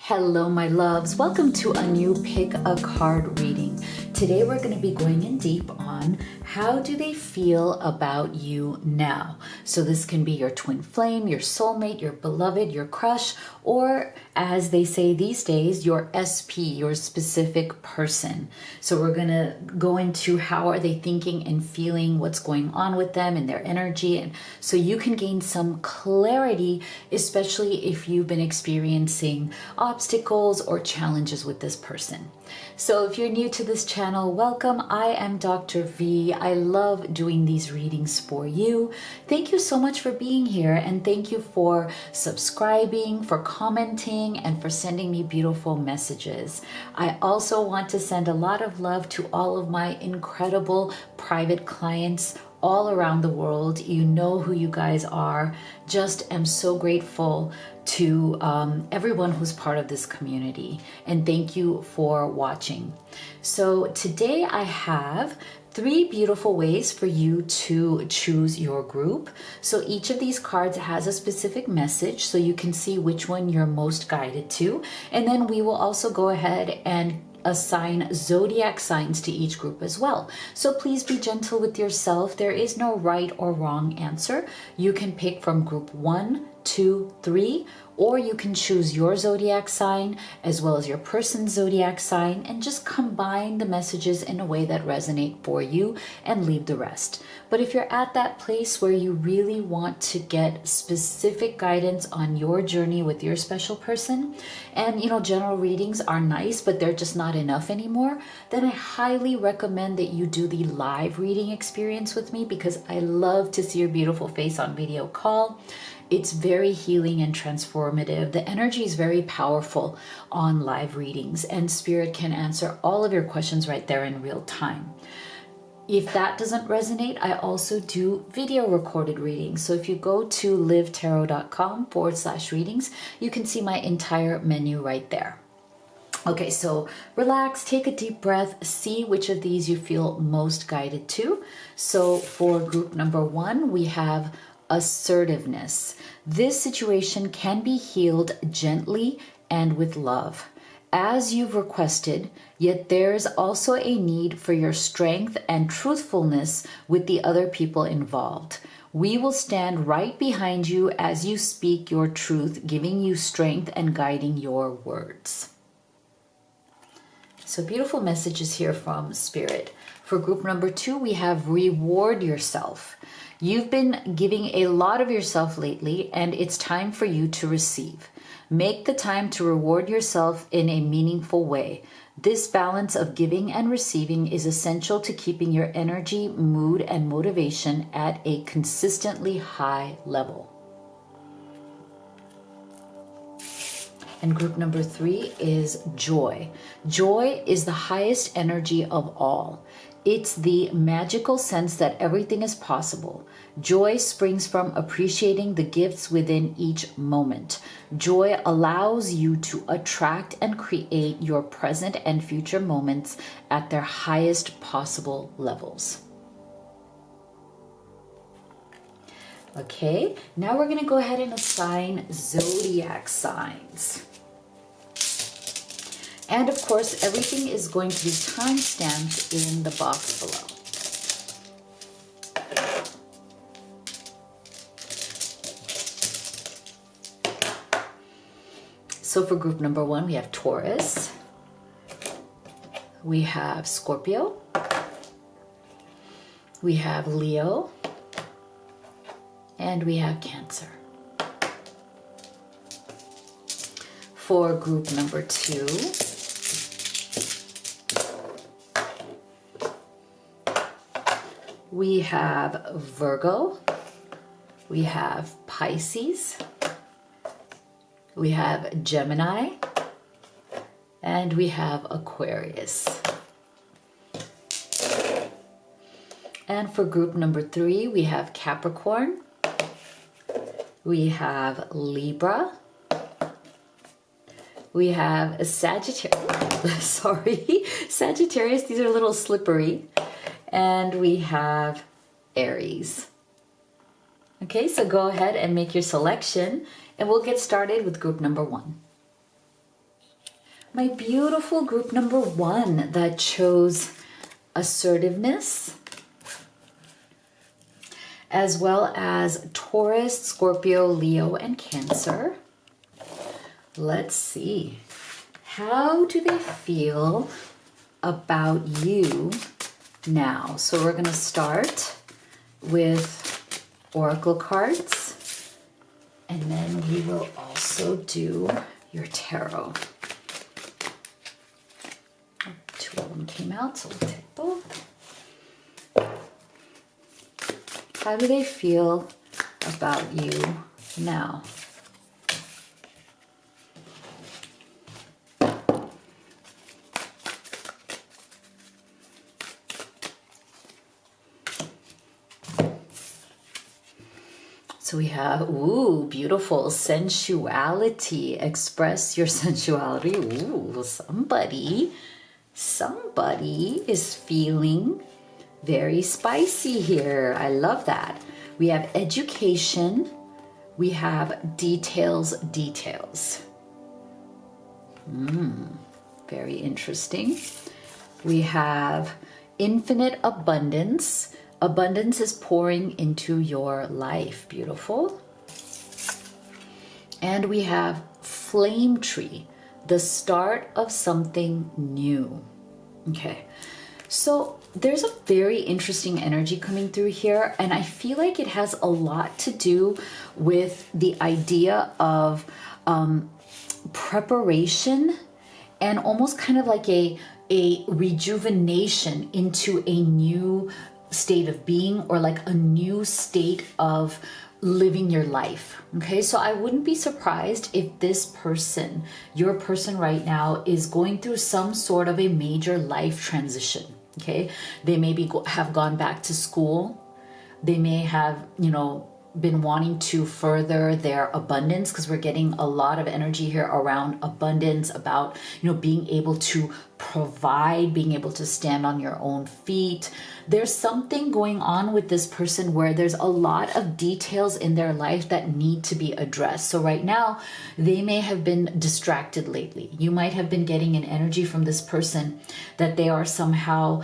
Hello, my loves. Welcome to a new pick a card reading. Today we're going to be going in deep on how do they feel about you now. So this can be your twin flame, your soulmate, your beloved, your crush, or as they say these days, your SP, your specific person. So we're going to go into how are they thinking and feeling, what's going on with them and their energy. And so you can gain some clarity, especially if you've been experiencing obstacles or challenges with this person. So if you're new to this channel, welcome. I am Dr. V. I love doing these readings for you. Thank you so much for being here, and thank you for subscribing, for commenting, and for sending me beautiful messages. I also want to send a lot of love to all of my incredible private clients all around the world. You know who you guys are. Just am so grateful to everyone who's part of this community, and thank you for watching. So today I have 3 beautiful ways for you to choose your group. So each of these cards has a specific message, so you can see which one you're most guided to, and then we will also go ahead and assign zodiac signs to each group as well. So please be gentle with yourself. There is no right or wrong answer. You can pick from group 1, 2, 3, or you can choose your zodiac sign as well as your person's zodiac sign and just combine the messages in a way that resonate for you and leave the rest. But if you're at that place where you really want to get specific guidance on your journey with your special person, and general readings are nice, but they're just not enough anymore, then I highly recommend that you do the live reading experience with me, because I love to see your beautiful face on video call. It's very healing and transformative. The energy is very powerful on live readings, and Spirit can answer all of your questions right there in real time. If that doesn't resonate, I also do video recorded readings. So if you go to livetarot.com/readings, you can see my entire menu right there. Okay, so relax, take a deep breath, see which of these you feel most guided to. So for group number 1, we have assertiveness. This situation can be healed gently and with love, as you've requested, yet there's also a need for your strength and truthfulness with the other people involved. We will stand right behind you as you speak your truth, giving you strength and guiding your words. So beautiful messages here from Spirit. For group number 2, we have reward yourself. You've been giving a lot of yourself lately, and it's time for you to receive. Make the time to reward yourself in a meaningful way. This balance of giving and receiving is essential to keeping your energy, mood, and motivation at a consistently high level. And group number 3 is joy. Joy is the highest energy of all. It's the magical sense that everything is possible. Joy springs from appreciating the gifts within each moment. Joy allows you to attract and create your present and future moments at their highest possible levels. Okay, now we're going to go ahead and assign zodiac signs. And of course, everything is going to be time-stamped in the box below. So for group number 1, we have Taurus, we have Scorpio, we have Leo, and we have Cancer. For group number 2, we have Virgo, we have Pisces, we have Gemini, and we have Aquarius. And for group number 3, we have Capricorn, we have Libra, we have Sagittarius, Sagittarius, these are a little slippery, and we have Aries. Okay, so go ahead and make your selection, and we'll get started with group number 1. My beautiful group number 1 that chose assertiveness, as well as Taurus, Scorpio, Leo, and Cancer. Let's see. How do they feel about you now? So we're going to start with Oracle cards, and then we will also do your tarot. 2 of them came out, so we'll take both. How do they feel about you now? So we have, ooh, beautiful sensuality. Express your sensuality. Ooh, somebody is feeling very spicy here. I love that. We have education. We have details. Very interesting. We have infinite abundance. Abundance is pouring into your life. Beautiful. And we have flame tree, the start of something new. Okay. So there's a very interesting energy coming through here, and I feel like it has a lot to do with the idea of preparation and almost kind of like a rejuvenation into a new state of being, or like a new state of living your life. Okay, so I wouldn't be surprised if this person, your person right now, is going through some sort of a major life transition. Okay, they maybe have gone back to school. They may have, been wanting to further their abundance, because we're getting a lot of energy here around abundance, about, being able to provide, being able to stand on your own feet. There's something going on with this person where there's a lot of details in their life that need to be addressed. So right now, they may have been distracted lately. You might have been getting an energy from this person that they are somehow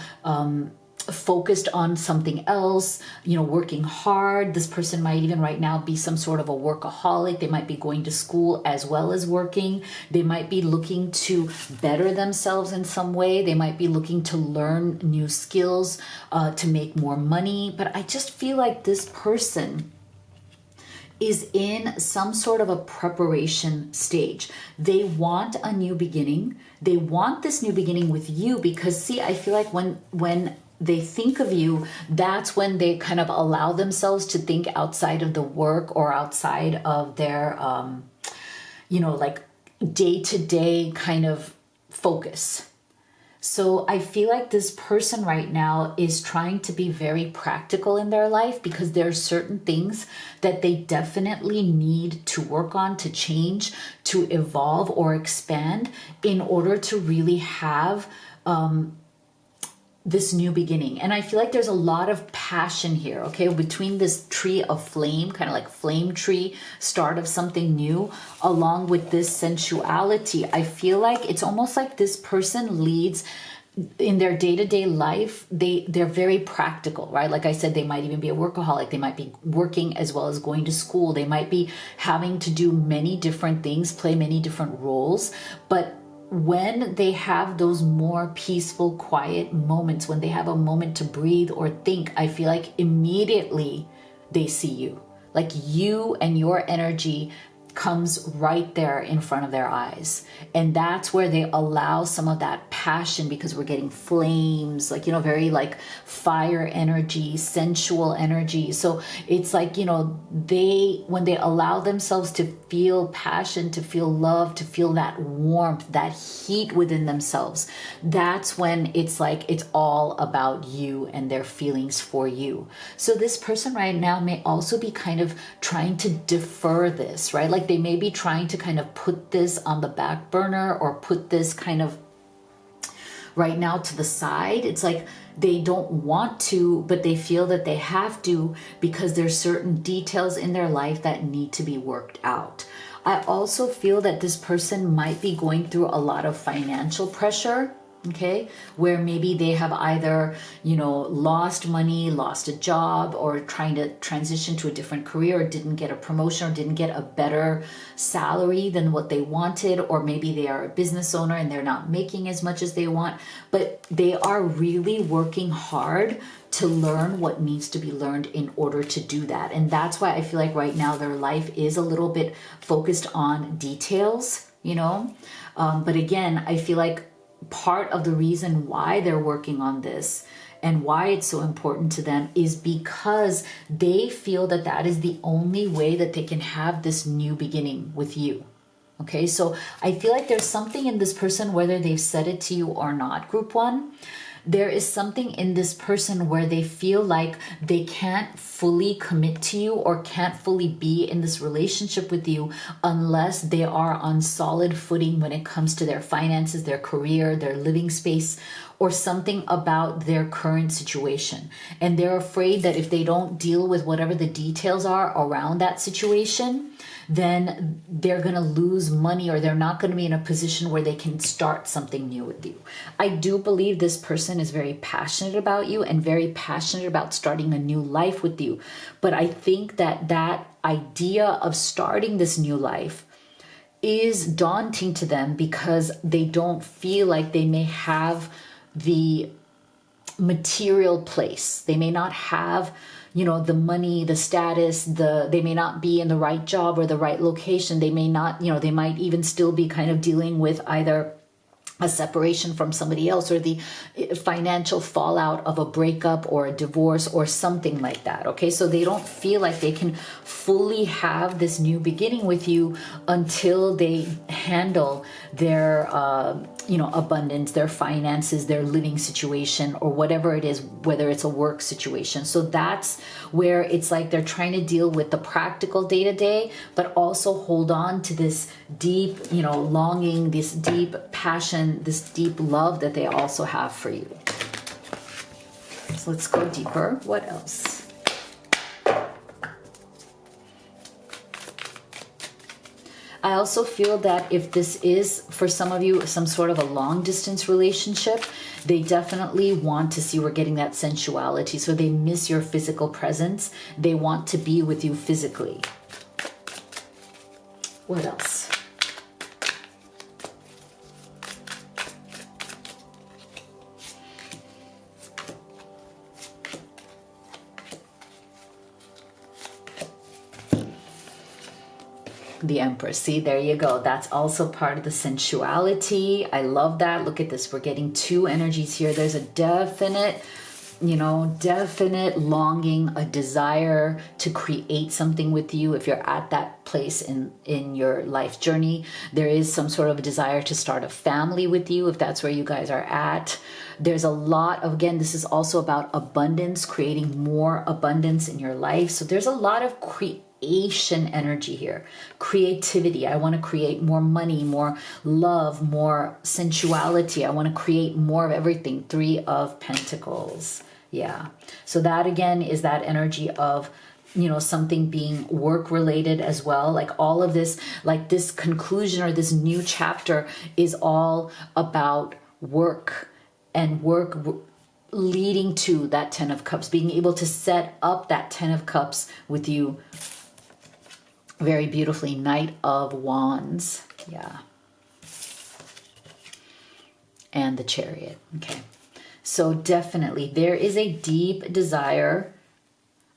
focused on something else, working hard. This person might even right now be some sort of a workaholic. They might be going to school as well as working. They might be looking to better themselves in some way. They might be looking to learn new skills to make more money. But I just feel like this person is in some sort of a preparation stage. They want a new beginning. They want this new beginning with you, because see, I feel like when they think of you, that's when they kind of allow themselves to think outside of the work or outside of their, like day-to-day kind of focus. So I feel like this person right now is trying to be very practical in their life, because there are certain things that they definitely need to work on, to change, to evolve or expand in order to really have this new beginning. And I feel like there's a lot of passion here, okay, between this tree of flame, kind of like flame tree, start of something new, along with this sensuality. I feel like it's almost like this person leads in their day-to-day life. They're very practical, right? Like I said, they might even be a workaholic. They might be working as well as going to school. They might be having to do many different things, play many different roles. But when they have those more peaceful, quiet moments, when they have a moment to breathe or think, I feel like immediately they see you. Like you and your energy comes right there in front of their eyes. And that's where they allow some of that passion, because we're getting flames, like, very like fire energy, sensual energy. So it's like, when they allow themselves to feel passion, to feel love, to feel that warmth, that heat within themselves, that's when it's like, it's all about you and their feelings for you. So this person right now may also be kind of trying to defer this, right? Like they may be trying to kind of put this on the back burner, or put this kind of right now to the side. It's like they don't want to, but they feel that they have to, because there's certain details in their life that need to be worked out. I also feel that this person might be going through a lot of financial pressure, okay, where maybe they have either, you know, lost money, lost a job, or trying to transition to a different career, or didn't get a promotion, or didn't get a better salary than what they wanted, or maybe they are a business owner and they're not making as much as they want, but they are really working hard to learn what needs to be learned in order to do that. And that's why I feel like right now their life is a little bit focused on details, you know. But again, I feel like part of the reason why they're working on this and why it's so important to them is because they feel that that is the only way that they can have this new beginning with you. Okay, so I feel like there's something in this person, whether they've said it to you or not, group one. There is something in this person where they feel like they can't fully commit to you or can't fully be in this relationship with you unless they are on solid footing when it comes to their finances, their career, their living space, or something about their current situation. And they're afraid that if they don't deal with whatever the details are around that situation, then they're going to lose money, or they're not going to be in a position where they can start something new with you. I do believe this person is very passionate about you and very passionate about starting a new life with you. But I think that that idea of starting this new life is daunting to them because they don't feel like they may have the material place. They may not have, you know, the money, the status, they may not be in the right job or the right location. They may not, you know, they might even still be kind of dealing with either a separation from somebody else or the financial fallout of a breakup or a divorce or something like that. Okay, so they don't feel like they can fully have this new beginning with you until they handle their abundance, their finances, their living situation, or whatever it is, whether it's a work situation. So that's where it's like they're trying to deal with the practical day-to-day, but also hold on to this deep, you know, longing, this deep passion, this deep love that they also have for you. So let's go deeper. What else? I also feel that if this is, for some of you, some sort of a long distance relationship, they definitely want to see, we're getting that sensuality. So they miss your physical presence. They want to be with you physically. What else? The Empress. See, there you go. That's also part of the sensuality. I love that. Look at this. We're getting two energies here. There's a definite, definite longing, a desire to create something with you. If you're at that place in your life journey, there is some sort of a desire to start a family with you, if that's where you guys are at. There's a lot of, again, this is also about abundance, creating more abundance in your life. So there's a lot of creation energy here, creativity. I want to create more money, more love, more sensuality. I want to create more of everything. 3 of Pentacles. Yeah. So that again is that energy of, something being work related as well. Like all of this, like this conclusion or this new chapter is all about work, and work leading to that 10 of Cups, being able to set up that 10 of Cups with you very beautifully. Knight of Wands. Yeah. And the Chariot. Okay. So definitely there is a deep desire.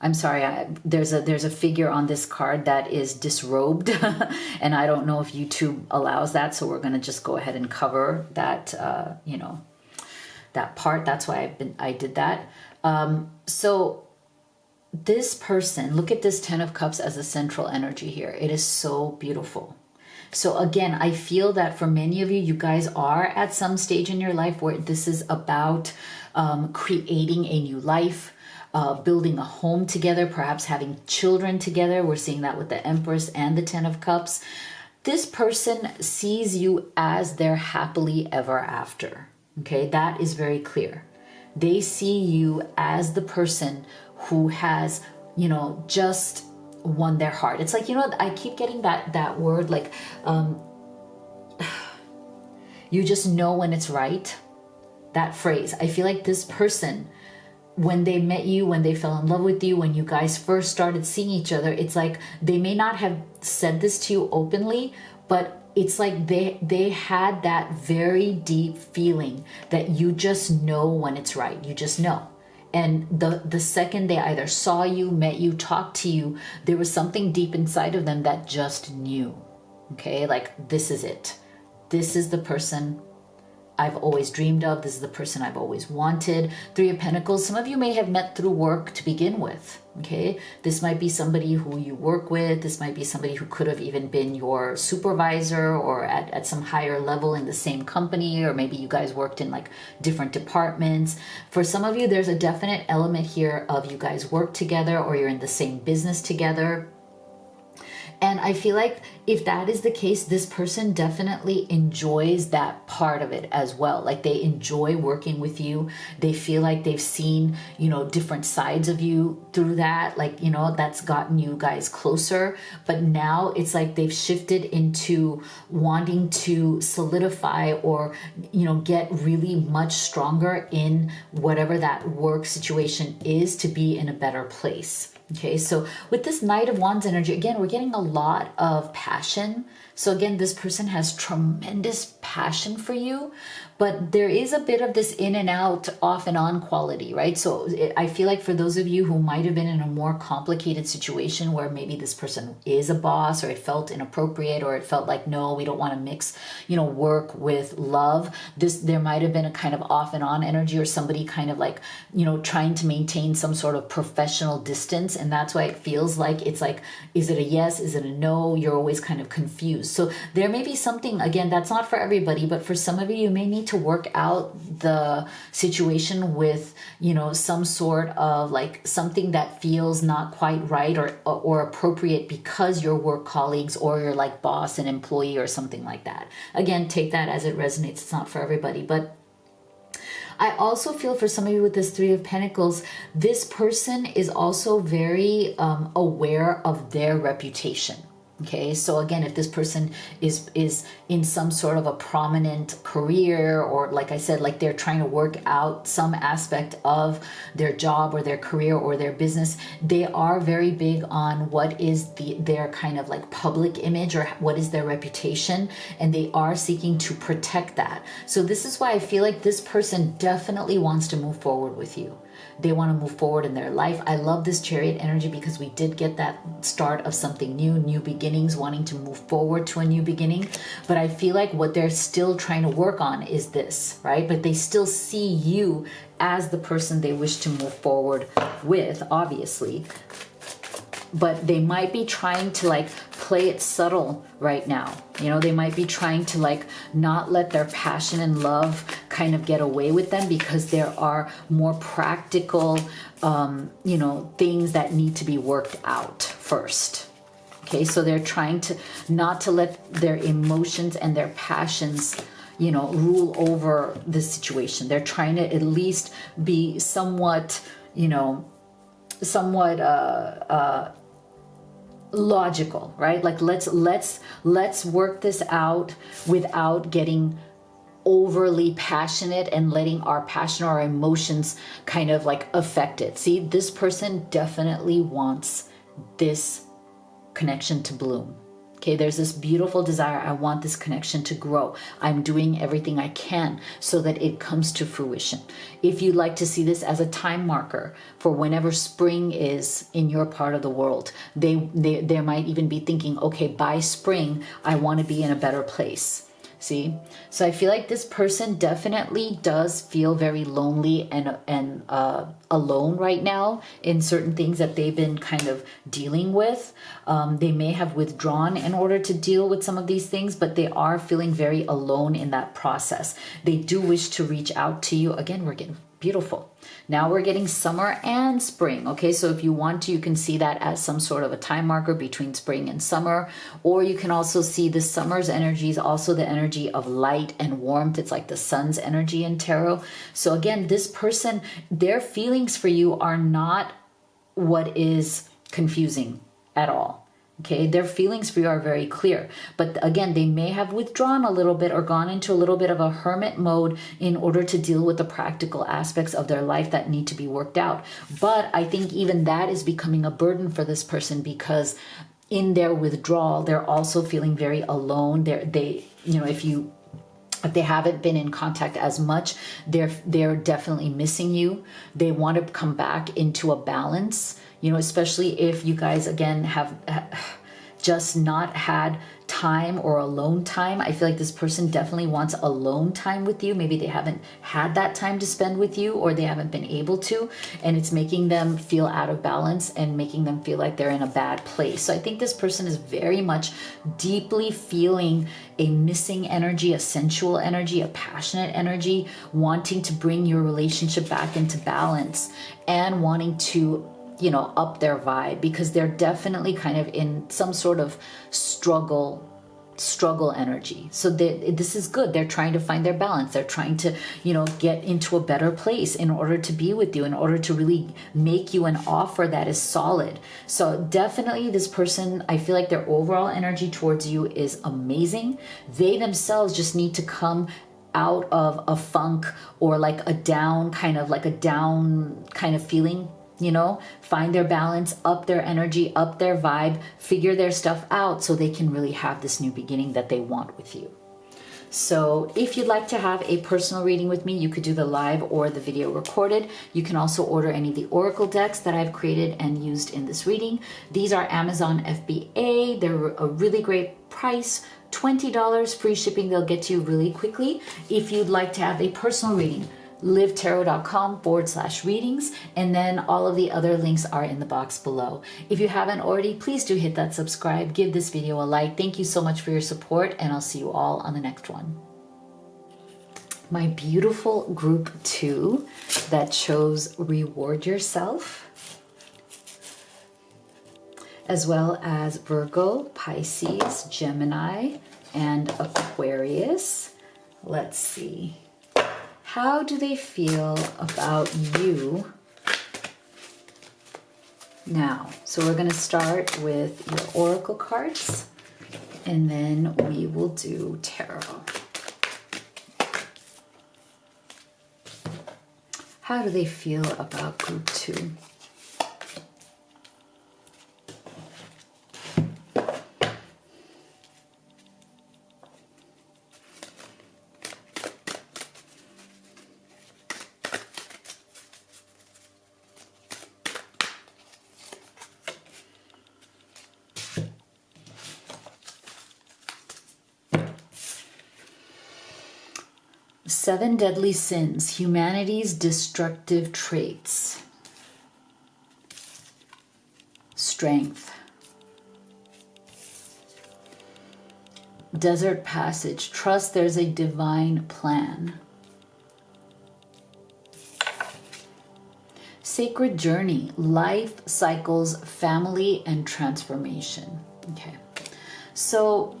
I'm sorry, there's a figure on this card that is disrobed and I don't know if YouTube allows that, so we're going to just go ahead and cover that that part. That's why I did that. So this person, look at this 10 of Cups as a central energy here. It is so beautiful. So again, I feel that for many of you, you guys are at some stage in your life where this is about creating a new life, building a home together, perhaps having children together. We're seeing that with the Empress and the 10 of Cups. This person sees you as their happily ever after. Okay, that is very clear. They see you as the person who has, just won their heart. It's like, I keep getting that word, like, you just know when it's right. That phrase. I feel like this person, when they met you, when they fell in love with you, when you guys first started seeing each other, it's like they may not have said this to you openly, but it's like they had that very deep feeling that you just know when it's right. You just know. And the second they either saw you, met you, talked to you, there was something deep inside of them that just knew. Okay, like, this is it. This is the person I've always dreamed of. This is the person I've always wanted. Three of Pentacles, some of you may have met through work to begin with. Okay, this might be somebody who you work with. This might be somebody who could have even been your supervisor or at some higher level in the same company, or maybe you guys worked in like different departments. For some of you, there's a definite element here of you guys work together, or you're in the same business together. And I feel like if that is the case, this person definitely enjoys that part of it as well. Like, they enjoy working with you. They feel like they've seen, different sides of you through that. Like, that's gotten you guys closer. But now it's like they've shifted into wanting to solidify or, get really much stronger in whatever that work situation is to be in a better place. Okay, so with this Knight of Wands energy, again, we're getting a lot of passion. So again, this person has tremendous passion for you, but there is a bit of this in and out, off and on quality, right? So I feel like for those of you who might have been in a more complicated situation where maybe this person is a boss, or it felt inappropriate, or it felt like, no, we don't want to mix, work with love. There might have been a kind of off and on energy, or somebody kind of like, trying to maintain some sort of professional distance. And that's why it feels like, it's like, is it a yes? Is it a no? You're always kind of confused. So there may be something, again, that's not for everybody, but for some of you, you may need to work out the situation with, some sort of like something that feels not quite right or appropriate because you're work colleagues, or you're like boss and employee or something like that. Again, take that as it resonates. It's not for everybody, but I also feel for some of you with this Three of Pentacles, this person is also very aware of their reputation. Okay, so again, if this person is in some sort of a prominent career, or like I said, like they're trying to work out some aspect of their job or their career or their business, they are very big on what is their kind of like public image, or what is their reputation, and they are seeking to protect that. So this is why I feel like this person definitely wants to move forward with you. They want to move forward in their life. I love this Chariot energy because we did get that start of something new beginnings, wanting to move forward to a new beginning. But I feel like what they're still trying to work on is this, right? But they still see you as the person they wish to move forward with, obviously. But they might be trying to like play it subtle right now. They might be trying to like not let their passion and love kind of get away with them, because there are more practical, things that need to be worked out first. Okay, so they're trying to not to let their emotions and their passions, rule over the situation. They're trying to at least be somewhat logical, right? Like let's work this out without getting overly passionate and letting our passion or our emotions kind of like affect it. See, this person definitely wants this connection to bloom. Okay, there's this beautiful desire. I want this connection to grow. I'm doing everything I can so that it comes to fruition. If you'd like to see this as a time marker for whenever spring is in your part of the world, they might even be thinking, okay, by spring, I want to be in a better place. See? So I feel like this person definitely does feel very lonely and alone right now in certain things that they've been kind of dealing with. They may have withdrawn in order to deal with some of these things, but they are feeling very alone in that process. They do wish to reach out to you. Again, we're getting beautiful. Now we're getting summer and spring. Okay, so if you want to, you can see that as some sort of a time marker between spring and summer, or you can also see the summer's energy is also the energy of light and warmth. It's like the sun's energy in tarot. So again, this person, their feelings for you are not what is confusing. at all. Okay, their feelings for you are very clear. But again, they may have withdrawn a little bit or gone into a little bit of a hermit mode in order to deal with the practical aspects of their life that need to be worked out. But I think even that is becoming a burden for this person, because in their withdrawal, they're also feeling very alone. If they haven't been in contact as much, they're definitely missing you. They want to come back into a balance, especially if you guys, again, have just not had time or alone time. I feel like this person definitely wants alone time with you. Maybe they haven't had that time to spend with you, or they haven't been able to, and it's making them feel out of balance and making them feel like they're in a bad place. So I think this person is very much deeply feeling a missing energy, a sensual energy, a passionate energy, wanting to bring your relationship back into balance and wanting to up their vibe, because they're definitely kind of in some sort of struggle energy. So this is good. They're trying to find their balance. They're trying to, get into a better place in order to be with you, in order to really make you an offer that is solid. So definitely this person, I feel like their overall energy towards you is amazing. They themselves just need to come out of a funk or like a down kind of feeling, find their balance, up their energy, up their vibe, figure their stuff out so they can really have this new beginning that they want with you. So if you'd like to have a personal reading with me, you could do the live or the video recorded. You can also order any of the oracle decks that I've created and used in this reading. These are Amazon FBA. They're a really great price, $20 free shipping. They'll get to you really quickly. If you'd like to have a personal reading, livetarot.com/readings, and then all of the other links are in the box below. If you haven't already, please do hit that subscribe, give this video a like. Thank you so much for your support, and I'll see you all on the next one. My beautiful group 2 that chose Reward Yourself, as well as Virgo, Pisces, Gemini, and Aquarius. Let's see. How do they feel about you now? So we're going to start with your oracle cards, and then we will do tarot. How do they feel about group 2? Seven deadly sins, humanity's destructive traits. Strength. Desert passage, trust there's a divine plan. Sacred journey, life cycles, family, and transformation. Okay, so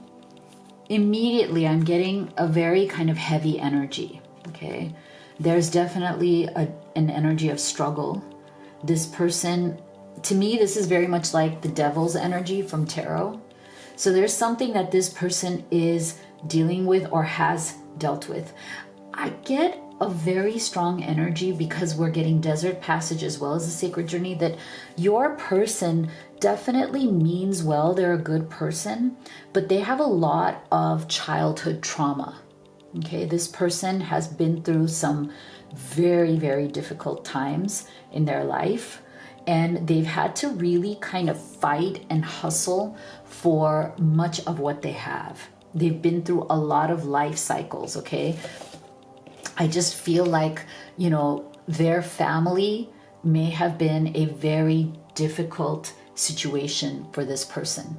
immediately I'm getting a very kind of heavy energy. Okay, there's definitely an energy of struggle. This person, to me, this is very much like the devil's energy from tarot. So there's something that this person is dealing with or has dealt with. I get a very strong energy, because we're getting desert passage as well as a sacred journey, that your person definitely means well. They're a good person, but they have a lot of childhood trauma. Okay, this person has been through some very, very difficult times in their life, and they've had to really kind of fight and hustle for much of what they have. They've been through a lot of life cycles, okay? I just feel like, their family may have been a very difficult situation for this person.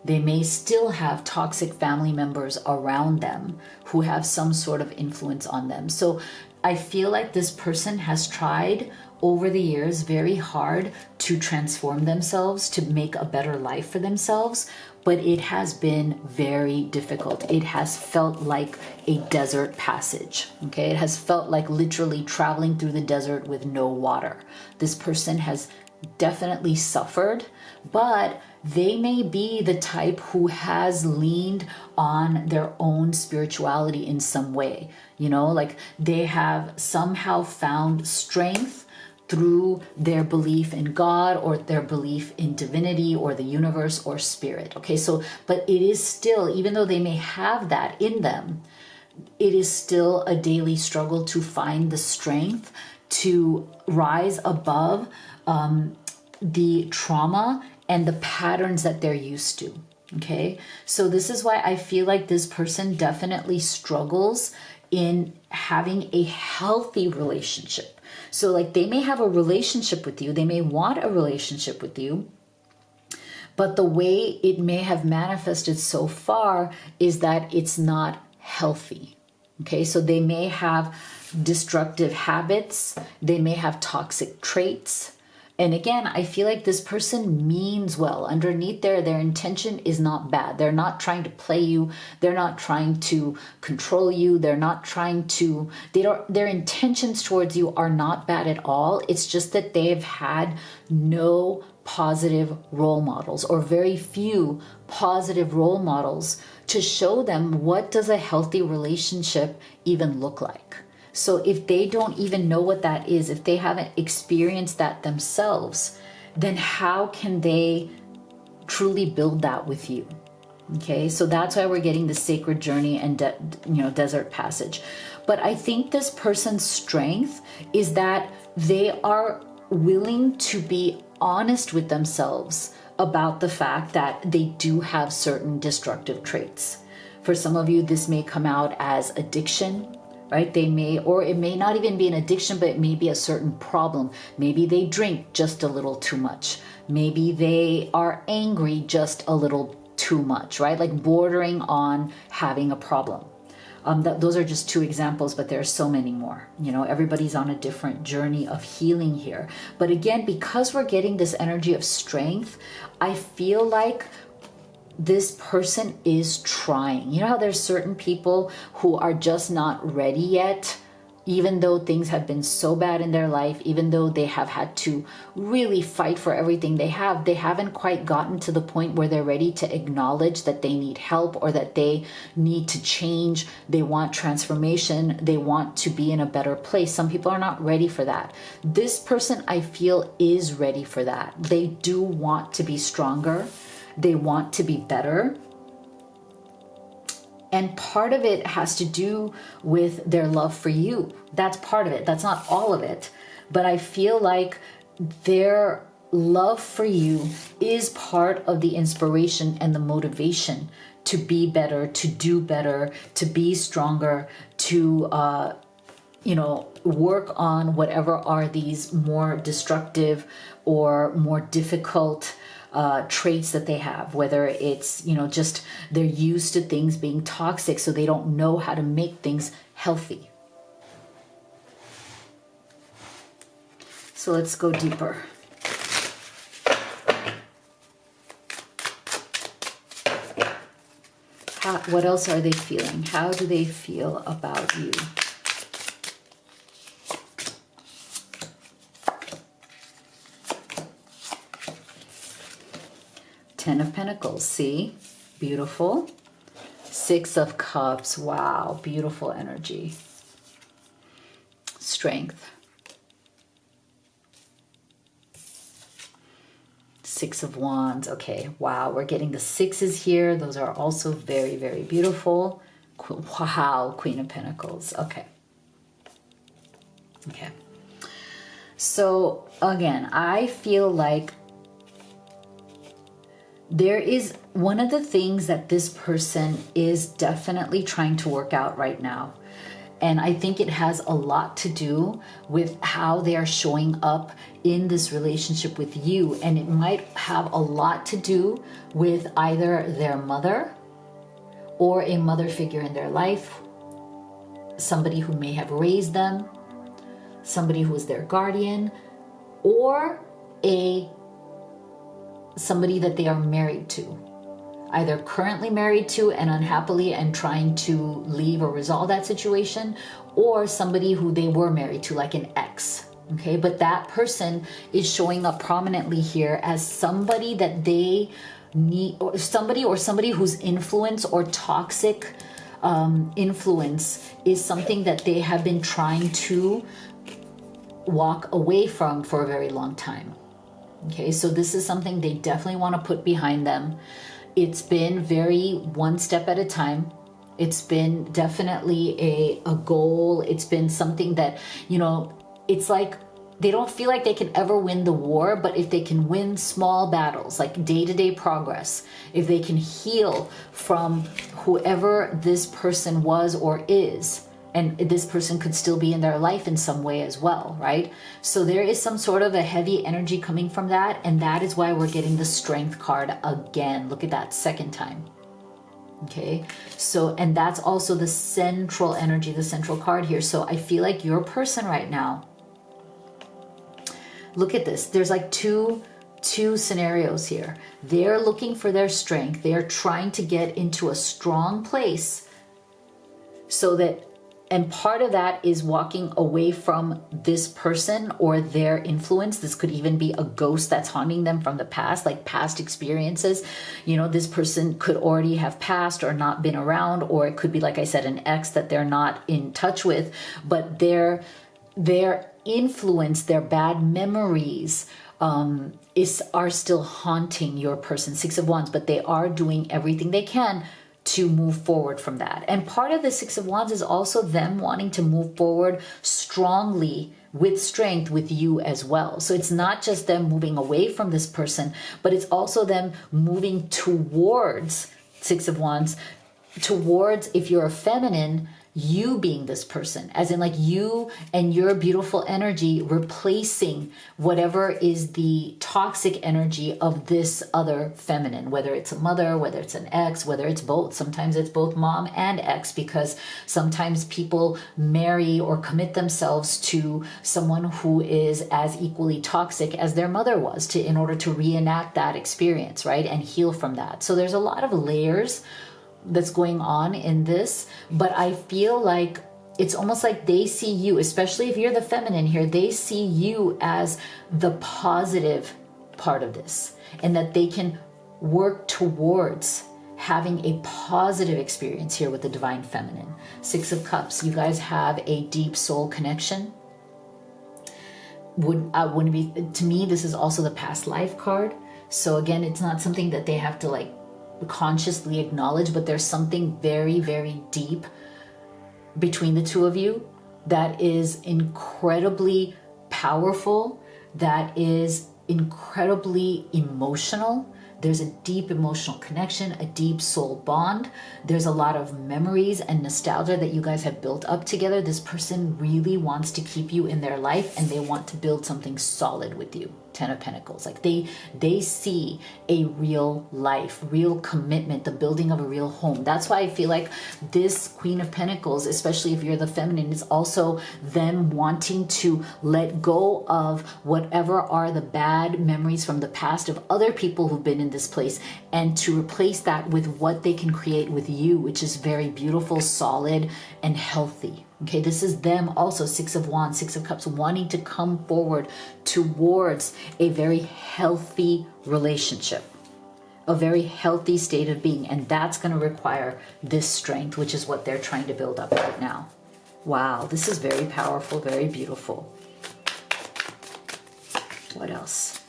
They may still have toxic family members around them who have some sort of influence on them. So I feel like this person has tried over the years very hard to transform themselves, to make a better life for themselves, but it has been very difficult. It has felt like a desert passage, okay? It has felt like literally traveling through the desert with no water. This person has definitely suffered, but they may be the type who has leaned on their own spirituality in some way. You know, like they have somehow found strength through their belief in God or their belief in divinity or the universe or spirit. Okay, so, but it is still, even though they may have that in them, it is still a daily struggle to find the strength to rise above the trauma and the patterns that they're used to. Okay, so this is why I feel like this person definitely struggles in having a healthy relationship. So like they may have a relationship with you, they may want a relationship with you, but the way it may have manifested so far is that it's not healthy. Okay, so they may have destructive habits, they may have toxic traits. And again, I feel like this person means well. Underneath there, their intention is not bad. They're not trying to play you. They're not trying to control you. They're not trying to, their intentions towards you are not bad at all. It's just that they've had no positive role models or very few positive role models to show them what does a healthy relationship even look like. So if they don't even know what that is, if they haven't experienced that themselves, then how can they truly build that with you? Okay, so that's why we're getting the sacred journey and desert passage. But I think this person's strength is that they are willing to be honest with themselves about the fact that they do have certain destructive traits. For some of you, this may come out as addiction, right? They may, or it may not even be an addiction, but it may be a certain problem. Maybe they drink just a little too much. Maybe they are angry just a little too much, right? Like bordering on having a problem. Those are just two examples, but there are so many more. You know, everybody's on a different journey of healing here. But again, because we're getting this energy of strength, I feel like this person is trying. You know how there's certain people who are just not ready yet, even though things have been so bad in their life, even though they have had to really fight for everything they haven't quite gotten to the point where they're ready to acknowledge that they need help or that they need to change. They want transformation. They want to be in a better place. Some people are not ready for that. This person, I feel, is ready for that. They do want to be stronger. They want to be better. And part of it has to do with their love for you. That's part of it. That's not all of it. But I feel like their love for you is part of the inspiration and the motivation to be better, to do better, to be stronger, to, work on whatever are these more destructive or more difficult traits that they have, whether it's, just they're used to things being toxic, so they don't know how to make things healthy. So let's go deeper. What else are they feeling? How do they feel about you? Ten of Pentacles, see? Beautiful. Six of Cups, wow, beautiful energy. Strength. Six of Wands, okay, wow, we're getting the sixes here. Those are also very, very beautiful. Wow, Queen of Pentacles, okay. Okay. So, again, I feel like there is one of the things that this person is definitely trying to work out right now. And I think it has a lot to do with how they are showing up in this relationship with you. And it might have a lot to do with either their mother or a mother figure in their life, somebody who may have raised them, somebody who is their guardian, or somebody that they are married to, either currently married to and unhappily and trying to leave or resolve that situation, or somebody who they were married to, like an ex. Okay, but that person is showing up prominently here as somebody that they need, or somebody whose influence or toxic influence is something that they have been trying to walk away from for a very long time. Okay, so this is something they definitely want to put behind them. It's been very one step at a time. It's been definitely a goal. It's been something that, you know, it's like they don't feel like they can ever win the war, but if they can win small battles, like day-to-day progress, if they can heal from whoever this person was or is, and this person could still be in their life in some way as well, right? So there is some sort of a heavy energy coming from that, and that is why we're getting the Strength card again. Look at that, second time. Okay, so, and that's also the central energy, the central card here. So I feel like your person right now, look at this. There's like two scenarios here. They're looking for their strength. They are trying to get into a strong place so that, and part of that is walking away from this person or their influence. This could even be a ghost that's haunting them from the past, like past experiences. You know, this person could already have passed or not been around, or it could be, like I said, an ex that they're not in touch with, but their influence, their bad memories are still haunting your person. Six of Wands, but they are doing everything they can to move forward from that. And part of the Six of Wands is also them wanting to move forward strongly with strength with you as well. So it's not just them moving away from this person, but it's also them moving towards, Six of Wands, towards, if you're a feminine, you being this person, as in like you and your beautiful energy replacing whatever is the toxic energy of this other feminine, whether it's a mother, whether it's an ex, whether it's both. Sometimes it's both mom and ex, because sometimes people marry or commit themselves to someone who is as equally toxic as their mother was, in order to reenact that experience, right, and heal from that. So there's a lot of layers that's going on in this, but I feel like it's almost like they see you, especially if you're the feminine here, they see you as the positive part of this, and that they can work towards having a positive experience here with the divine feminine. Six of Cups, you guys have a deep soul connection. Wouldn't be, to me, this is also the past life card. So again, it's not something that they have to like consciously acknowledge, but there's something very, very deep between the two of you that is incredibly powerful, that is incredibly emotional. There's a deep emotional connection, a deep soul bond. There's a lot of memories and nostalgia that you guys have built up together. This person really wants to keep you in their life, and they want to build something solid with you. Ten of Pentacles, like they see a real life, real commitment, the building of a real home. That's why I feel like this Queen of Pentacles, especially if you're the feminine, is also them wanting to let go of whatever are the bad memories from the past of other people who've been in this place, and to replace that with what they can create with you, which is very beautiful, solid, and healthy. Okay, this is them also, Six of Wands, Six of Cups, wanting to come forward towards a very healthy relationship, a very healthy state of being. And that's going to require this strength, which is what they're trying to build up right now. Wow, this is very powerful, very beautiful. What else?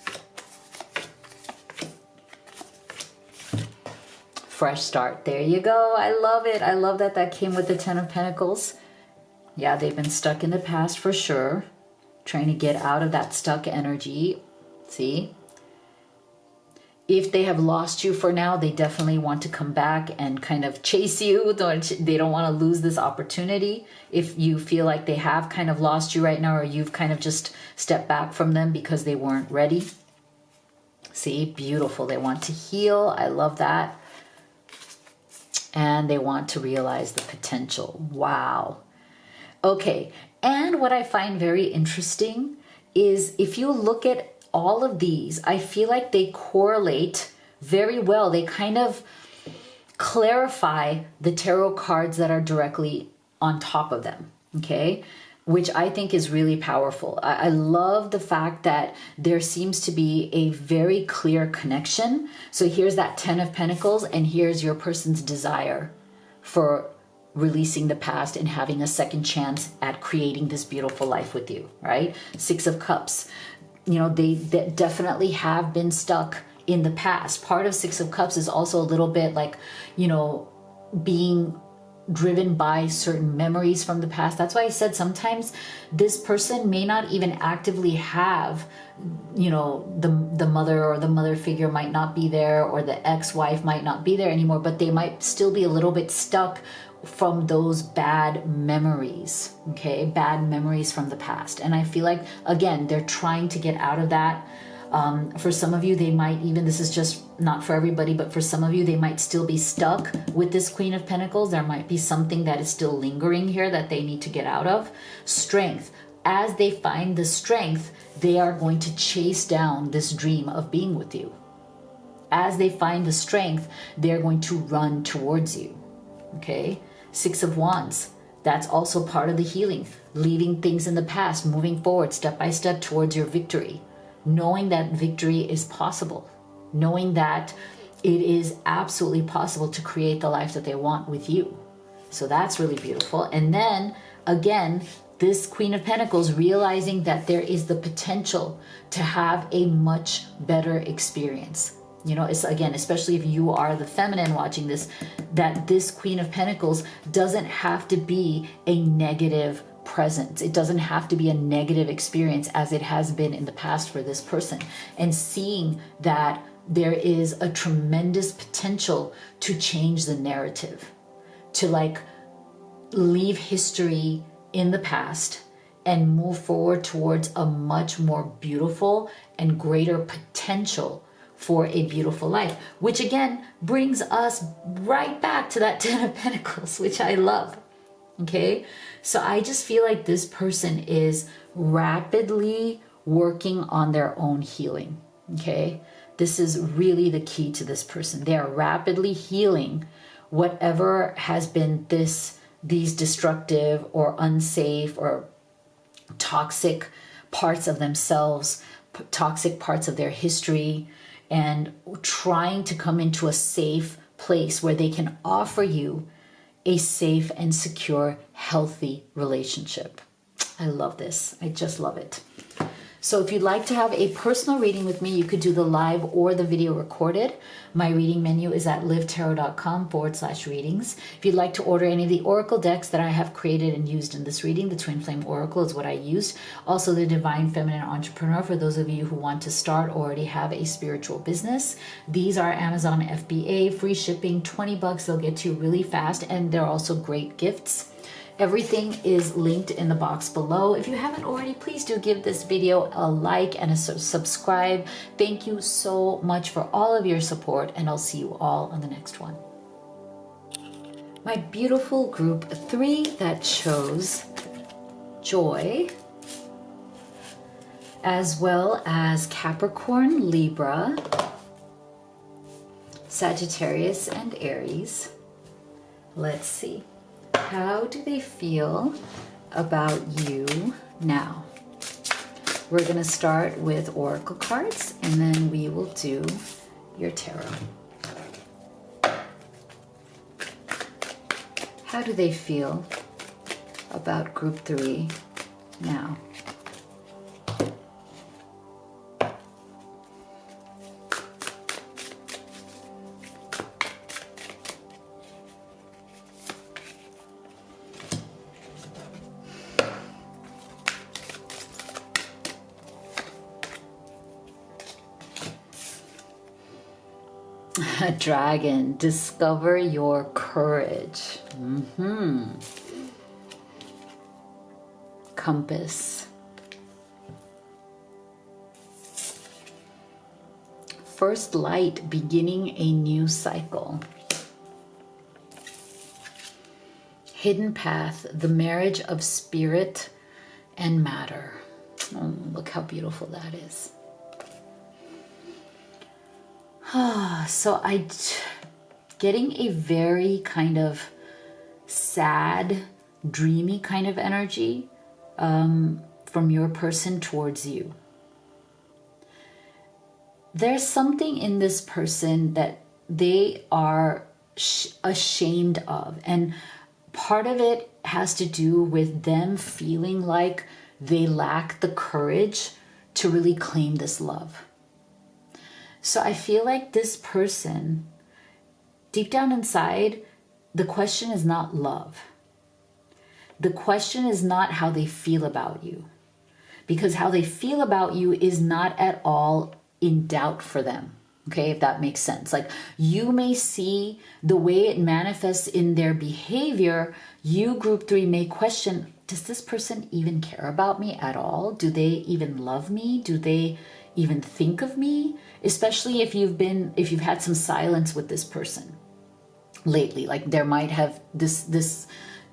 Fresh start. There you go. I love it. I love that that came with the Ten of Pentacles. Yeah, they've been stuck in the past for sure, trying to get out of that stuck energy. See? If they have lost you for now, they definitely want to come back and kind of chase you. They don't want to lose this opportunity. If you feel like they have kind of lost you right now, or you've kind of just stepped back from them because they weren't ready. See? Beautiful. They want to heal. I love that. And they want to realize the potential. Wow. Okay, and what I find very interesting is if you look at all of these, I feel like they correlate very well. They kind of clarify the tarot cards that are directly on top of them, okay? which I think is really powerful. I love the fact that there seems to be a very clear connection. So here's that 10 of Pentacles, and here's your person's desire for releasing the past and having a second chance at creating this beautiful life with you, right? 6 of Cups. You know, they definitely have been stuck in the past. Part of 6 of Cups is also a little bit like, you know, being driven by certain memories from the past. That's why I said sometimes this person may not even actively have, you know, the mother or the mother figure might not be there, or the ex-wife might not be there anymore, but they might still be a little bit stuck from those bad memories, okay? Bad memories from the past. And I feel like, again, they're trying to get out of that. For some of you, they might even, this is just not for everybody, but for some of you, they might still be stuck with this Queen of Pentacles. There might be something that is still lingering here that they need to get out of. Strength. As they find the strength, they are going to chase down this dream of being with you. As they find the strength, they're going to run towards you, okay? 6 of Wands. That's also part of the healing. Leaving things in the past, moving forward step by step towards your victory. Knowing that victory is possible, knowing that it is absolutely possible to create the life that they want with you. So that's really beautiful. And then again, this Queen of Pentacles realizing that there is the potential to have a much better experience. You know, it's again, especially if you are the feminine watching this, that this Queen of Pentacles doesn't have to be a negative presence. It doesn't have to be a negative experience as it has been in the past for this person. And seeing that there is a tremendous potential to change the narrative, to like leave history in the past and move forward towards a much more beautiful and greater potential for a beautiful life, which again brings us right back to that 10 of Pentacles, which I love. Okay, so I just feel like this person is rapidly working on their own healing. Okay, this is really the key to this person. They are rapidly healing whatever has been these destructive or unsafe or toxic parts of themselves, toxic parts of their history, and trying to come into a safe place where they can offer you a safe and secure, healthy relationship. I love this. I just love it. So if you'd like to have a personal reading with me, you could do the live or the video recorded. My reading menu is at livetarot.com/readings. If you'd like to order any of the oracle decks that I have created and used in this reading, the Twin Flame Oracle is what I used. Also the Divine Feminine Entrepreneur for those of you who want to start or already have a spiritual business. These are Amazon FBA, free shipping, $20. They'll get to you really fast, and they're also great gifts. Everything is linked in the box below. If you haven't already, please do give this video a like and a subscribe. Thank you so much for all of your support, and I'll see you all on the next one. My beautiful group 3 that chose Joy, as well as Capricorn, Libra, Sagittarius, and Aries. Let's see. How do they feel about you now? We're going to start with oracle cards, and then we will do your tarot. How do they feel about group 3 now? Dragon, discover your courage. Compass. First light, beginning a new cycle. Hidden path, the marriage of spirit and matter. Oh, look how beautiful that is. So getting a very kind of sad, dreamy kind of energy from your person towards you. There's something in this person that they are ashamed of. And part of it has to do with them feeling like they lack the courage to really claim this love. So I feel like this person, deep down inside, the question is not love. The question is not how they feel about you. Because how they feel about you is not at all in doubt for them. Okay, if that makes sense. Like, you may see the way it manifests in their behavior. You, group 3, may question, does this person even care about me at all? Do they even love me? Do they even think of me? Especially if you've had some silence with this person lately. Like, there might have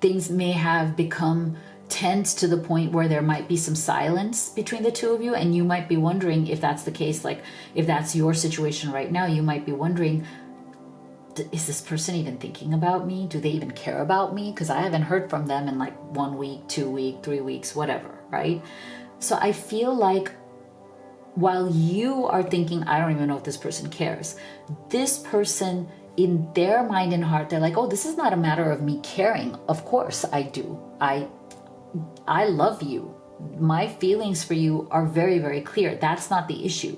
things may have become tense to the point where there might be some silence between the two of you, and you might be wondering if that's the case. Like, if that's your situation right now, you might be wondering, is this person even thinking about me? Do they even care about me? Because I haven't heard from them in like 1 week, 2 weeks, 3 weeks, whatever, right? So I feel like while you are thinking, I don't even know if this person cares, this person, in their mind and heart, they're like, oh, this is not a matter of me caring. Of course I do. I love you. My feelings for you are very, very clear. That's not the issue.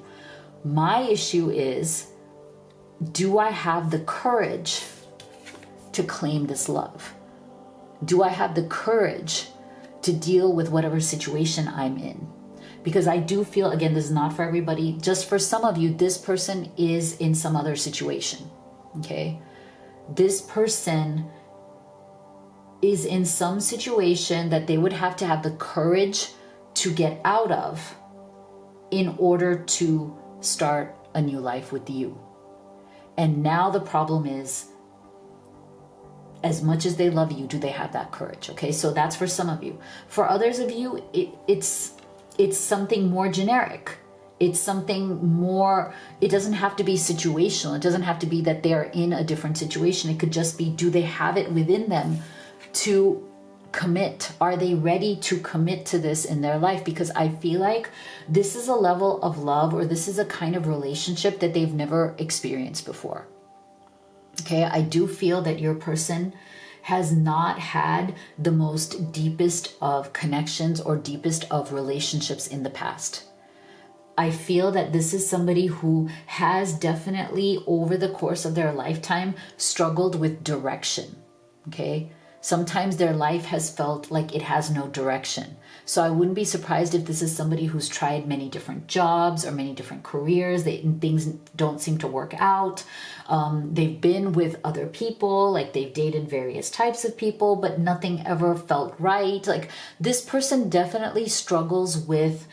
My issue is, do I have the courage to claim this love? Do I have the courage to deal with whatever situation I'm in? Because I do feel, again, this is not for everybody. Just for some of you, this person is in some other situation. Okay? This person is in some situation that they would have to have the courage to get out of in order to start a new life with you. And now the problem is, as much as they love you, do they have that courage? Okay, so that's for some of you. For others of you, it's something more generic. It's something more, it doesn't have to be situational. It doesn't have to be that they're in a different situation. It could just be, do they have it within them to commit? Are they ready to commit to this in their life? Because I feel like this is a level of love, or this is a kind of relationship that they've never experienced before. Okay, I do feel that your person has not had the most deepest of connections or deepest of relationships in the past. I feel that this is somebody who has definitely, over the course of their lifetime, struggled with direction. Okay, sometimes their life has felt like it has no direction. So I wouldn't be surprised if this is somebody who's tried many different jobs or many different careers. Things don't seem to work out. They've been with other people, like they've dated various types of people, but nothing ever felt right. Like, this person definitely struggles with,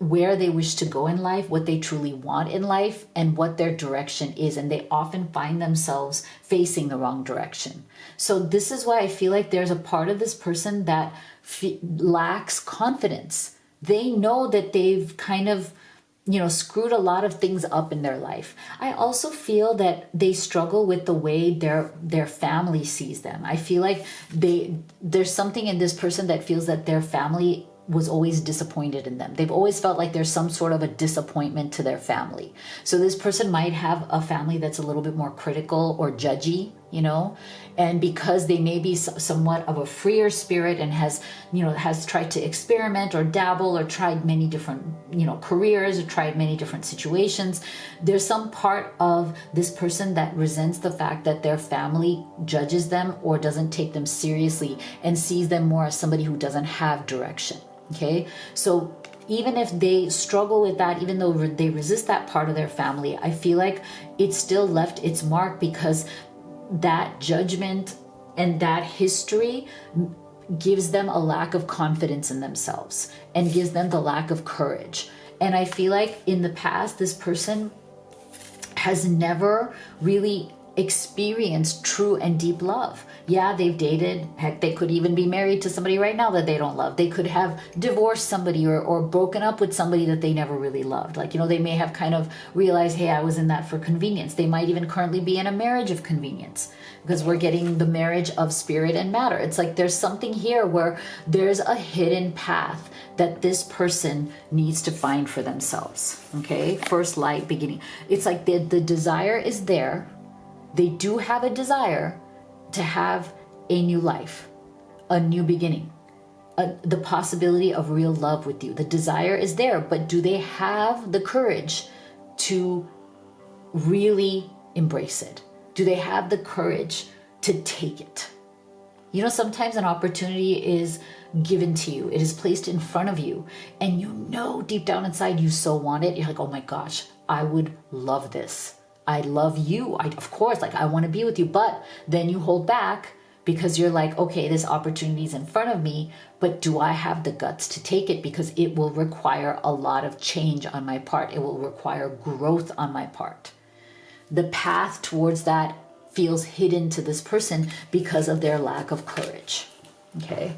where they wish to go in life, what they truly want in life, and what their direction is. And they often find themselves facing the wrong direction. So this is why I feel like there's a part of this person that lacks confidence. They know that they've kind of, screwed a lot of things up in their life. I also feel that they struggle with the way their family sees them. I feel like there's something in this person that feels that their family was always disappointed in them. They've always felt like there's some sort of a disappointment to their family. So this person might have a family that's a little bit more critical or judgy, and because they may be somewhat of a freer spirit and has tried to experiment or dabble or tried many different, careers or tried many different situations, there's some part of this person that resents the fact that their family judges them or doesn't take them seriously and sees them more as somebody who doesn't have direction. Okay, so even if they struggle with that, even though they resist that part of their family, I feel like it still left its mark, because that judgment and that history gives them a lack of confidence in themselves and gives them the lack of courage. And I feel like in the past, this person has never really experienced true and deep love. Yeah, they've dated. Heck, they could even be married to somebody right now that they don't love. They could have divorced somebody or broken up with somebody that they never really loved. Like, you know, they may have kind of realized, hey, I was in that for convenience. They might even currently be in a marriage of convenience, because we're getting the marriage of spirit and matter. It's like there's something here where there's a hidden path that this person needs to find for themselves. Okay, first light, beginning. It's like the desire is there. They do have a desire to have a new life, a new beginning, the possibility of real love with you. The desire is there, but do they have the courage to really embrace it? Do they have the courage to take it? You know, sometimes an opportunity is given to you. It is placed in front of you, and you know deep down inside you so want it. You're like, oh my gosh, I would love this. I love you. Of course, like I want to be with you. But then you hold back because you're like, okay, this opportunity is in front of me, but do I have the guts to take it? Because it will require a lot of change on my part. It will require growth on my part. The path towards that feels hidden to this person because of their lack of courage. Okay.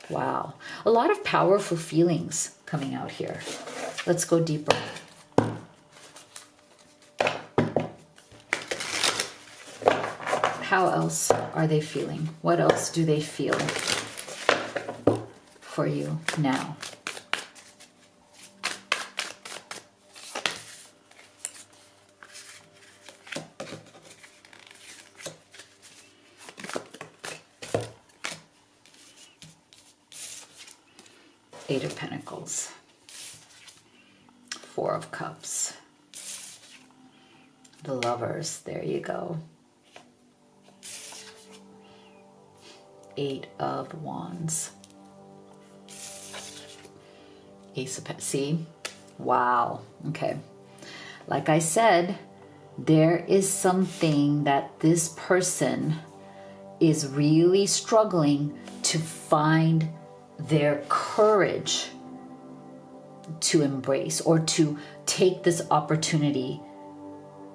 Wow. A lot of powerful feelings coming out here. Let's go deeper. How else are they feeling? What else do they feel for you now? Eight of Pentacles, Four of Cups, the Lovers, there you go. Eight of Wands, Ace of Pentacles. See? Wow. Okay. Like I said, there is something that this person is really struggling to find their courage to embrace or to take this opportunity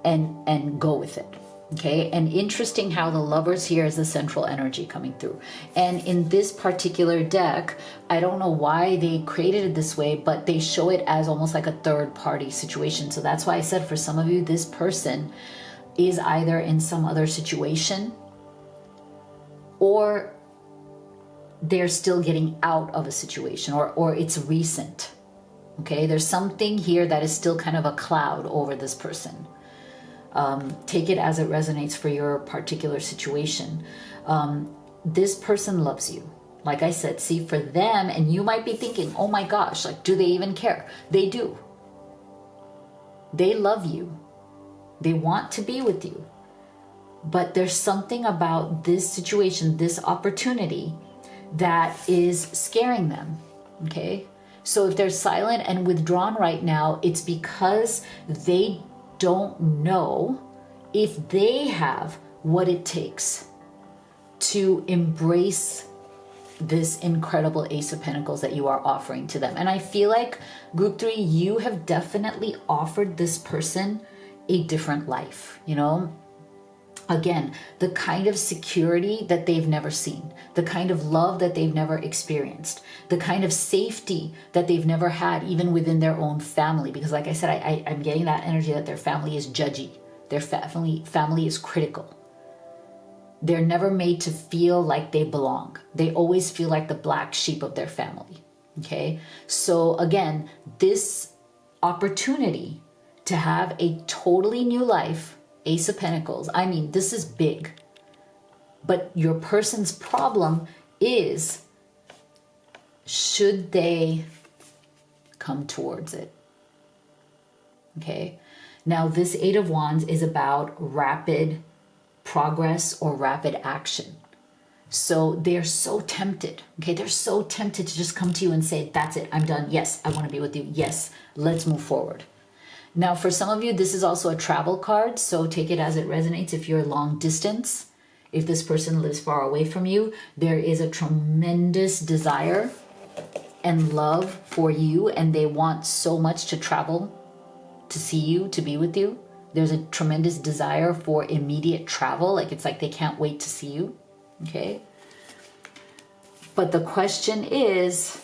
and go with it. Okay, and interesting how the Lovers here is the central energy coming through. And in this particular deck, I don't know why they created it this way, but they show it as almost like a third party situation. So that's why I said for some of you, this person is either in some other situation or they're still getting out of a situation, or it's recent. Okay, there's something here that is still kind of a cloud over this person. Take it as it resonates for your particular situation. This person loves you. Like I said, see, for them, and you might be thinking, oh my gosh, like, do they even care? They do. They love you. They want to be with you. But there's something about this situation, this opportunity, that is scaring them. Okay? So if they're silent and withdrawn right now, it's because they don't know if they have what it takes to embrace this incredible Ace of Pentacles that you are offering to them. And I feel like group 3, you have definitely offered this person a different life, you know? Again, the kind of security that they've never seen, the kind of love that they've never experienced, the kind of safety that they've never had even within their own family. Because like I said, I'm getting that energy that their family is judgy. Their family is critical. They're never made to feel like they belong. They always feel like the black sheep of their family. Okay? So again, this opportunity to have a totally new life, Ace of Pentacles, I mean, this is big. But your person's problem is, should they come towards it? Okay. Now, this Eight of Wands is about rapid progress or rapid action. So they're so tempted. Okay. They're so tempted to just come to you and say, that's it. I'm done. Yes, I want to be with you. Yes, let's move forward. Now, for some of you, this is also a travel card, so take it as it resonates. If you're long distance, if this person lives far away from you, there is a tremendous desire and love for you, and they want so much to travel to see you, to be with you. There's a tremendous desire for immediate travel. Like it's like they can't wait to see you. Okay. But the question is,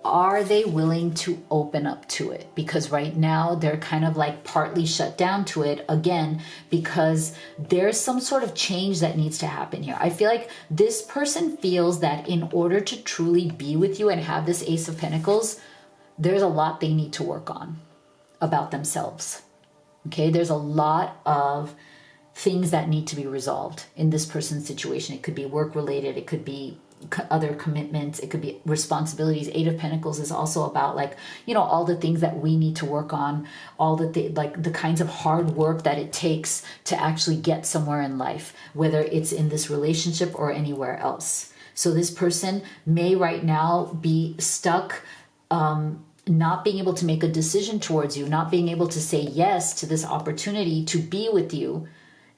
are they willing to open up to it? Because right now they're kind of like partly shut down to it again, because there's some sort of change that needs to happen here. I feel like this person feels that in order to truly be with you and have this Ace of Pentacles, there's a lot they need to work on about themselves. Okay, there's a lot of things that need to be resolved in this person's situation. It could be work related, it could be other commitments, it could be responsibilities. Eight of Pentacles is also about like, you know, all the things that we need to work on, all like the kinds of hard work that it takes to actually get somewhere in life, whether it's in this relationship or anywhere else. So this person may right now be stuck, not being able to make a decision towards you, not being able to say yes to this opportunity to be with you.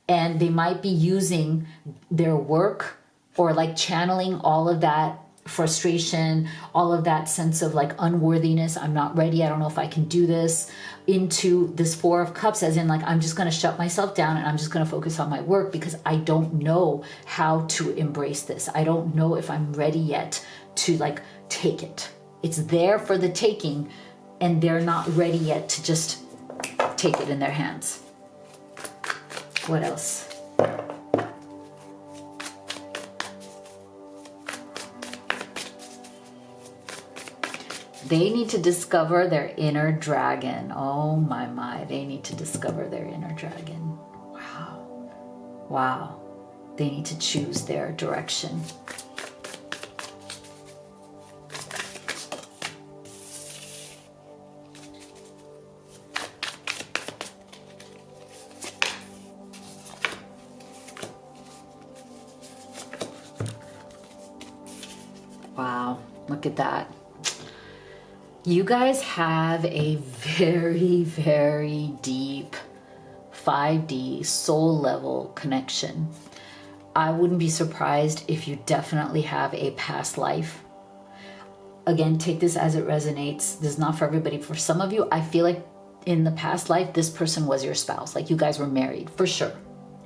And they might be using their work or like channeling all of that frustration, all of that sense of like unworthiness. I'm not ready. I don't know if I can do this, into this Four of Cups, as in like, I'm just going to shut myself down and I'm just going to focus on my work because I don't know how to embrace this. I don't know if I'm ready yet to like take it. It's there for the taking and they're not ready yet to just take it in their hands. What else? They need to discover their inner dragon. Oh my. They need to discover their inner dragon. Wow. They need to choose their direction. Wow, look at that. You guys have a very, very deep 5D soul level connection. I wouldn't be surprised if you definitely have a past life. Again, take this as it resonates. This is not for everybody. For some of you, I feel like in the past life, this person was your spouse. Like you guys were married for sure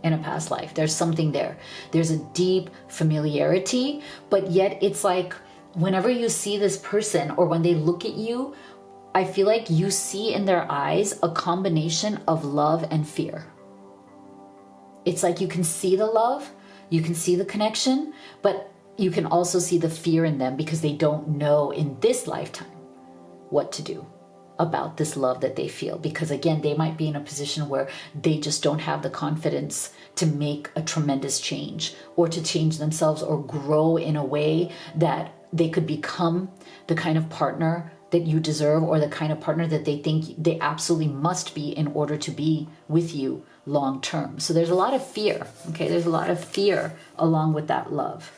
in a past life. There's something there. There's a deep familiarity, but yet it's like, whenever you see this person or when they look at you, I feel like you see in their eyes a combination of love and fear. It's like you can see the love, you can see the connection, but you can also see the fear in them because they don't know in this lifetime what to do about this love that they feel. Because again, they might be in a position where they just don't have the confidence to make a tremendous change or to change themselves or grow in a way that they could become the kind of partner that you deserve or the kind of partner that they think they absolutely must be in order to be with you long term. So there's a lot of fear, okay? There's a lot of fear along with that love.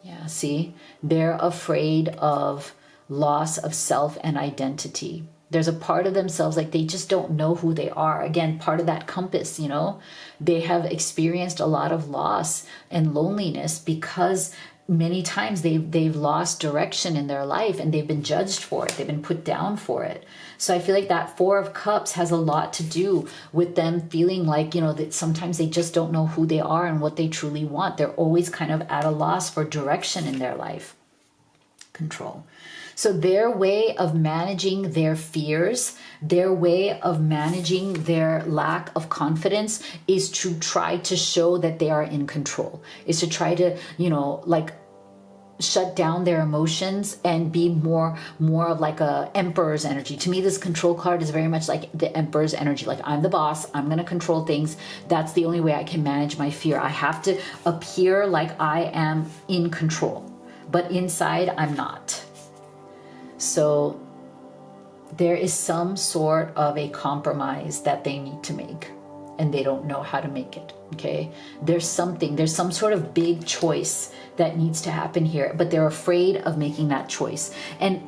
Yeah, see? They're afraid of loss of self and identity. There's a part of themselves like they just don't know who they are. Again, part of that compass, you know? They have experienced a lot of loss and loneliness because many times they've lost direction in their life and they've been judged for it. They've been put down for it. So I feel like that Four of Cups has a lot to do with them feeling like, you know, that sometimes they just don't know who they are and what they truly want. They're always kind of at a loss for direction in their life. Control. So their way of managing their fears, their way of managing their lack of confidence is to try to show that they are in control, is to try to, you know, like shut down their emotions and be more of like a emperor's energy. To me, this control card is very much like the emperor's energy. Like I'm the boss, I'm going to control things. That's the only way I can manage my fear. I have to appear like I am in control, but inside I'm not. So there is some sort of a compromise that they need to make and they don't know how to make it. Okay. There's some sort of big choice that needs to happen here, but they're afraid of making that choice. And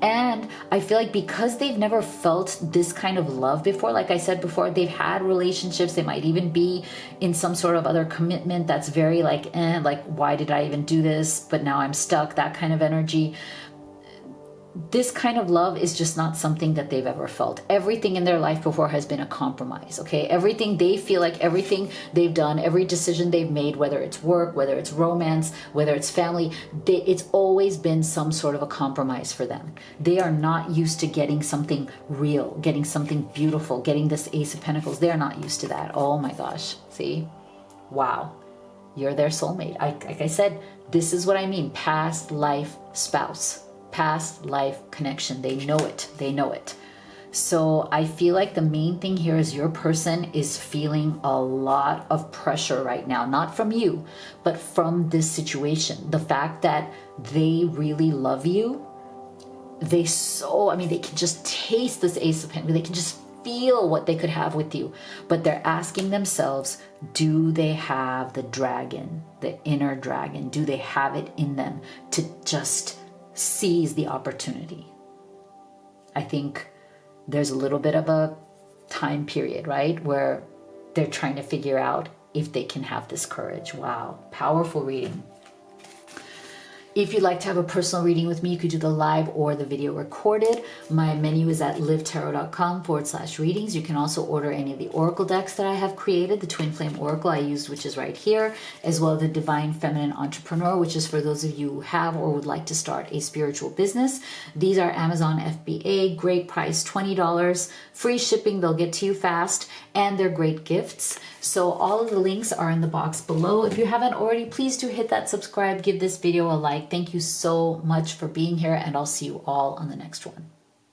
I feel like because they've never felt this kind of love before, like I said before, they've had relationships, they might even be in some sort of other commitment that's very like why did I even do this? But now I'm stuck, that kind of energy. this kind of love is just not something that they've ever felt. Everything in their life before has been a compromise, okay? Everything, they feel like everything they've done, every decision they've made, whether it's work, whether it's romance, whether it's family, it's always been some sort of a compromise for them. They are not used to getting something real, getting something beautiful, getting this Ace of Pentacles. They're not used to that. Oh my gosh, see? Wow. You're their soulmate. Like I said, this is what I mean. Past life spouse. Past life connection. They know it. They know it. So I feel like the main thing here is your person is feeling a lot of pressure right now. Not from you, but from this situation. The fact that they really love you. They can just taste this Ace of Pentacles. They can just feel what they could have with you. But they're asking themselves, do they have the dragon, the inner dragon? Do they have it in them to just seize the opportunity? I think there's a little bit of a time period, right, where they're trying to figure out if they can have this courage. Wow, powerful reading. If you'd like to have a personal reading with me, you could do the live or the video recorded. My menu is at livetarot.com/readings. You can also order any of the oracle decks that I have created. The Twin Flame Oracle I used, which is right here, as well as the Divine Feminine Entrepreneur, which is for those of you who have or would like to start a spiritual business. These are Amazon FBA, great price, $20, free shipping, they'll get to you fast, and they're great gifts. So all of the links are in the box below. If you haven't already, please do hit that subscribe, give this video a like. Thank you so much for being here, and I'll see you all on the next one.